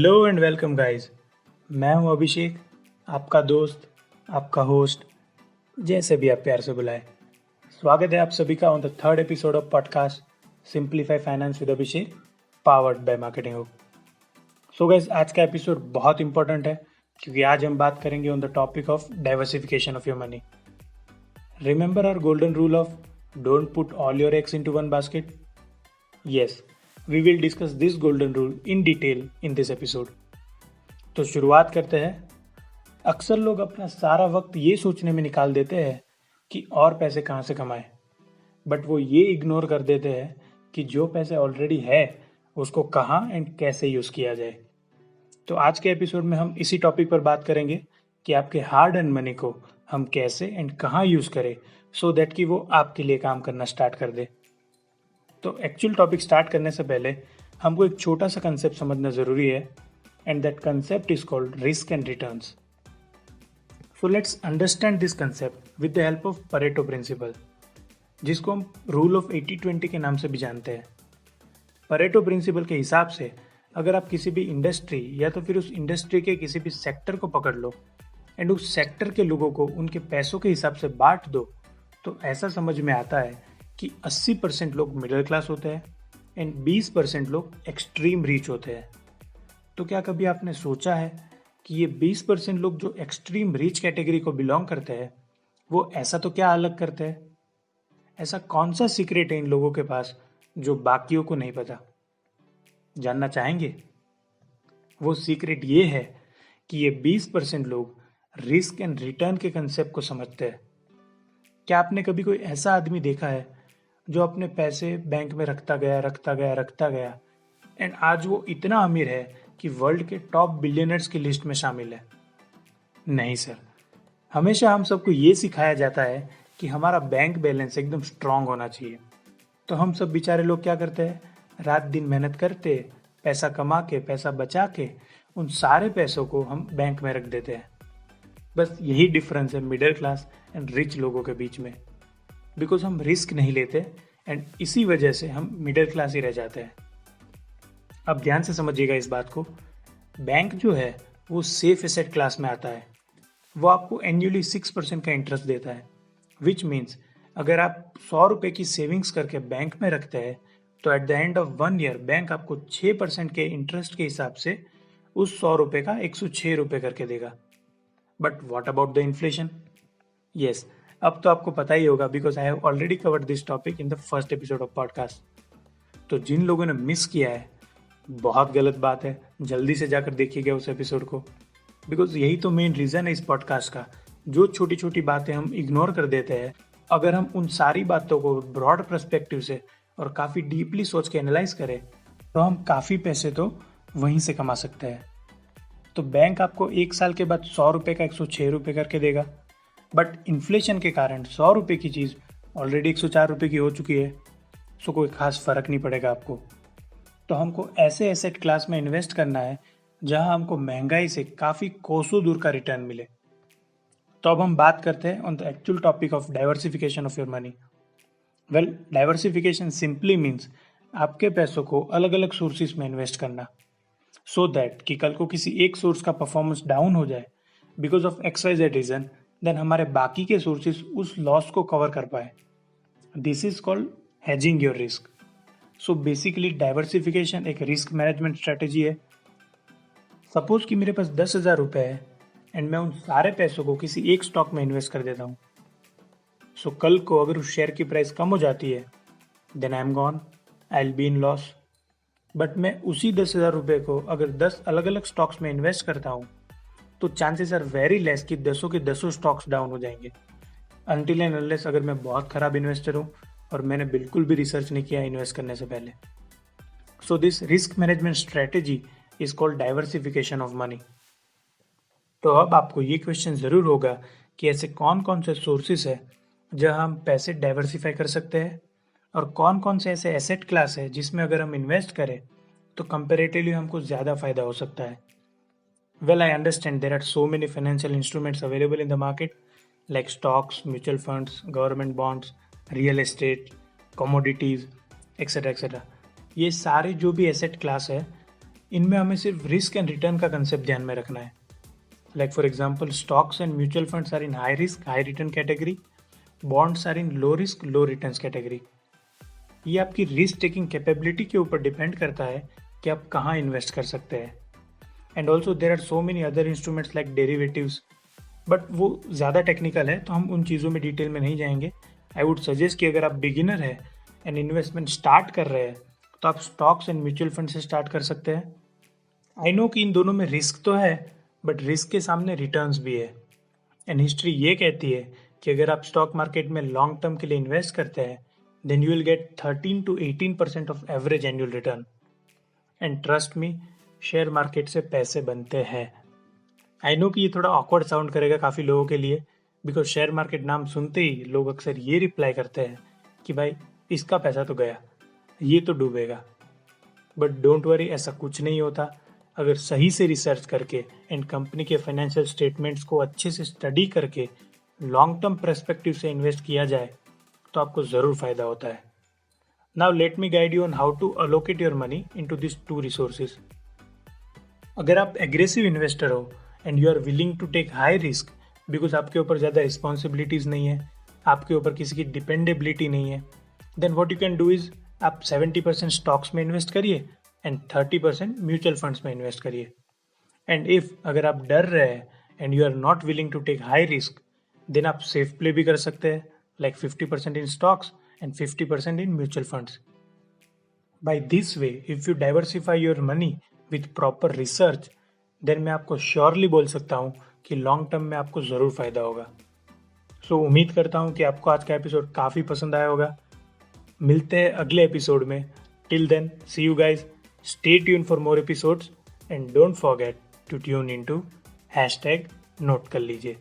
Hello and welcome guys. मैं हूं अभिषेक, आपका दोस्त, आपका होस्ट, जैसे भी आप प्यार से बुलाएं। स्वागत है आप सभी का on the third episode of podcast simplify finance with Abhishek, powered by marketing hub. So guys, आज का एपिसोड बहुत इंपॉर्टेंट है क्योंकि आज हम बात करेंगे on the topic of diversification of your money. Remember our golden rule of don't put all your eggs into one basket. Yes, we will discuss this golden rule in detail in this episode। तो शुरुआत करते हैं। अक्सर लोग अपना सारा वक्त ये सोचने में निकाल देते हैं कि और पैसे कहाँ से कमाएं, बट वो ये इग्नोर कर देते हैं कि जो पैसे ऑलरेडी है उसको कहाँ एंड कैसे यूज़ किया जाए। तो आज के एपिसोड में हम इसी टॉपिक पर बात करेंगे कि आपके हार्ड अर्न मनी को हम कैसे एंड कहाँ यूज़ करें सो दैट कि वो आपके लिए काम करना स्टार्ट कर दे। तो एक्चुअल टॉपिक स्टार्ट करने से पहले हमको एक छोटा सा कंसेप्ट समझना ज़रूरी है and that concept is called risk and returns. So let's understand this concept with the help of Pareto principle, जिसको हम रूल ऑफ 80-20 के नाम से भी जानते हैं। परेटो प्रिंसिपल के हिसाब से अगर आप किसी भी इंडस्ट्री या तो फिर उस इंडस्ट्री के किसी भी सेक्टर को पकड़ लो एंड उस सेक्टर के लोगों को उनके पैसों के हिसाब से बांट दो, तो ऐसा समझ में आता है कि 80% लोग मिडिल क्लास होते हैं एंड 20% लोग एक्सट्रीम रीच होते हैं। तो क्या कभी आपने सोचा है कि ये 20% लोग जो एक्सट्रीम रीच कैटेगरी को बिलोंग करते हैं वो ऐसा तो क्या अलग करते हैं? ऐसा कौन सा सीक्रेट है इन लोगों के पास जो बाकियों को नहीं पता? जानना चाहेंगे? वो सीक्रेट ये है कि ये 20% लोग रिस्क एंड रिटर्न के कंसेप्ट को समझते हैं। क्या आपने कभी कोई ऐसा आदमी देखा है जो अपने पैसे बैंक में रखता गया एंड आज वो इतना अमीर है कि वर्ल्ड के टॉप बिलियनर्स की लिस्ट में शामिल है? नहीं सर, हमेशा हम सबको ये सिखाया जाता है कि हमारा बैंक बैलेंस एकदम स्ट्रांग होना चाहिए। तो हम सब बेचारे लोग क्या करते हैं, रात दिन मेहनत करते, पैसा कमा के, पैसा बचा के उन सारे पैसों को हम बैंक में रख देते हैं। बस यही डिफरेंस है मिडिल क्लास एंड रिच लोगों के बीच में, बिकॉज हम रिस्क नहीं लेते एंड इसी वजह से हम मिडिल क्लास ही रह जाते हैं। अब ध्यान से समझिएगा इस बात को। बैंक जो है वो सेफ एसेट क्लास में आता है। वो आपको एनुअली 6% का इंटरेस्ट देता है, विच मीन्स अगर आप 100 रुपये की सेविंग्स करके बैंक में रखते हैं तो at the end of 1 year bank आपको 6% के इंटरेस्ट के हिसाब से उस 100 रुपये का 106 रुपये करके देगा। But what about the inflation? Yes, अब तो आपको पता ही होगा because I have already covered this topic in the first episode of podcast. तो जिन लोगों ने मिस किया है, बहुत गलत बात है, जल्दी से जाकर देखिएगा उस एपिसोड को, बिकॉज यही तो मेन रीज़न है इस पॉडकास्ट का। जो छोटी छोटी बातें हम इग्नोर कर देते हैं, अगर हम उन सारी बातों को ब्रॉड पर्सपेक्टिव से और काफ़ी डीपली सोच के एनालाइज करें तो हम काफ़ी पैसे तो वहीं से कमा सकते हैं। तो बैंक आपको 1 साल के बाद 100 रुपये का 106 रुपये करके देगा, बट इन्फ्लेशन के कारण 100 रुपये की चीज़ ऑलरेडी 104 रुपये की हो चुकी है, सो कोई खास फर्क नहीं पड़ेगा आपको। तो हमको ऐसे एसेट क्लास में इन्वेस्ट करना है जहां हमको महंगाई से काफ़ी कोसों दूर का रिटर्न मिले। तो अब हम बात करते हैं on the actual topic of diversification of your money. Well, diversification simply means आपके पैसों को अलग अलग सोर्सेज में इन्वेस्ट करना, सो दैट कि कल को किसी एक सोर्स का परफॉर्मेंस डाउन हो जाए because of XYZ reason, then हमारे बाकी के सोर्सेज उस लॉस को कवर कर पाए। This is called hedging your risk. So basically diversification एक रिस्क मैनेजमेंट स्ट्रेटेजी है। सपोज कि मेरे पास 10,000 रुपये है एंड मैं उन सारे पैसों को किसी एक स्टॉक में इन्वेस्ट कर देता हूँ। सो कल को अगर उस शेयर की प्राइस कम हो जाती है then I am gone, I will be in loss. But मैं उसी 10,000 रुपये को अगर 10 अलग अलग स्टॉक्स में इन्वेस्ट करता हूँ तो चांसेस आर वेरी लेस कि 10 के 10 स्टॉक्स डाउन हो जाएंगे, अनटिल एंड अनलेस अगर मैं बहुत खराब इन्वेस्टर हूँ और मैंने बिल्कुल भी रिसर्च नहीं किया इन्वेस्ट करने से पहले। So this risk management strategy is called diversification of money. तो अब आपको ये क्वेश्चन ज़रूर होगा कि ऐसे कौन कौन से सोर्सेस है जहां हम पैसे डाइवर्सिफाई कर सकते हैं और कौन कौन से ऐसे एसेट क्लास है जिसमें अगर हम इन्वेस्ट करें तो कंपेरेटिवली हमको ज़्यादा फायदा हो सकता है। Well, I understand there are so many financial instruments available in the market like stocks, mutual funds, government bonds, real estate, commodities, etc. etc. ये सारे जो भी एसेट क्लास है इनमें हमें सिर्फ रिस्क एंड रिटर्न का कंसेप्ट ध्यान में रखना है। Like for example, stocks and mutual funds are in high risk high return category, bonds are in low risk low return category. ये आपकी रिस्क टेकिंग कैपेबिलिटी के ऊपर डिपेंड करता है कि आप कहाँ इन्वेस्ट कर सकते हैं। And also there are so many other instruments like derivatives, but वो ज़्यादा टेक्निकल है तो हम उन चीज़ों में डिटेल में नहीं जाएंगे। आई वुड सजेस्ट कि अगर आप बिगिनर है एंड इन्वेस्टमेंट स्टार्ट कर रहे हैं तो आप स्टॉक्स एंड म्यूचुअल फंड से स्टार्ट कर सकते हैं। आई नो कि इन दोनों में रिस्क तो है, बट रिस्क के सामने रिटर्न्स भी है। एंड हिस्ट्री ये कहती है कि अगर आप स्टॉक मार्केट में लॉन्ग टर्म के लिए इन्वेस्ट करते हैं then you will get 13 to 18% of average annual return. And trust me, share market से पैसे बनते हैं। आई नो कि ये थोड़ा ऑकवर्ड साउंड करेगा काफ़ी लोगों के लिए, बिकॉज शेयर मार्केट नाम सुनते ही लोग अक्सर ये रिप्लाई करते हैं कि भाई इसका पैसा तो गया, ये तो डूबेगा। बट डोंट वरी, ऐसा कुछ नहीं होता। अगर सही से रिसर्च करके एंड कंपनी के फाइनेंशियल स्टेटमेंट्स को अच्छे से स्टडी करके लॉन्ग टर्म पर्सपेक्टिव से इन्वेस्ट किया जाए तो आपको ज़रूर फायदा होता है। Now let me guide you on how to allocate your money into this two resources. अगर आप एग्रेसिव इन्वेस्टर हो and you are willing to take high risk because आपके ऊपर ज़्यादा रिस्पॉन्सिबिलिटीज़ नहीं है, आपके ऊपर किसी की डिपेंडेबिलिटी नहीं है, then what you can do is आप 70% स्टॉक्स में इन्वेस्ट करिए एंड 30% म्यूचुअल फंड्स में इन्वेस्ट करिए। एंड इफ अगर आप डर रहे हैं and you are not willing to take high risk then आप सेफ प्ले भी कर सकते हैं, like 50% in stocks and 50% in mutual funds. By this way if you diversify your money with proper research then मैं आपको surely बोल सकता हूँ कि लॉन्ग टर्म में आपको ज़रूर फायदा होगा। सो उम्मीद करता हूँ कि आपको आज का एपिसोड काफ़ी पसंद आया होगा। मिलते हैं अगले एपिसोड में। Till then, see you guys, stay tune for more episodes and don't forget to tune in to #note कर लीजिए।